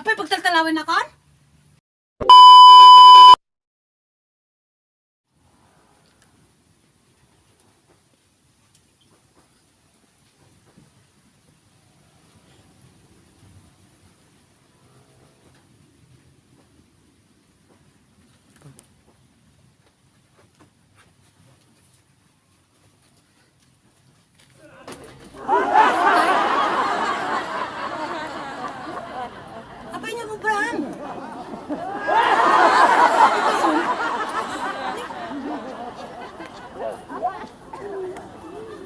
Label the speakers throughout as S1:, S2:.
S1: Apay pagtaltalawin na kan? Apay niya mo, Bram.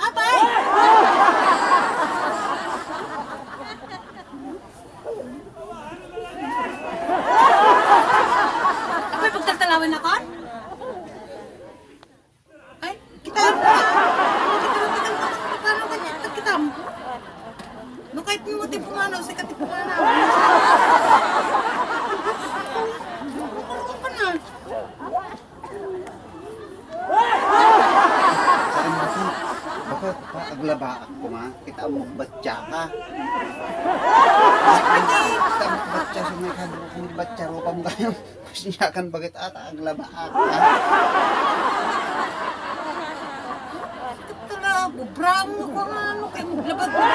S1: Apay! Apay pagtaltalawin na kan? Ay, kita paano kanya kita mo? No kahit mo tipo ano, sikat tipo ano. Ano ka na?
S2: Bakit pa aglaba ako ma? Kita mo batya ka. Kita mo batya sa may kadro kung batya ro pam kayo. Siyakan bagit ata aglaba ako.
S1: Tala, bubram mo ko ano kay maglabag mo.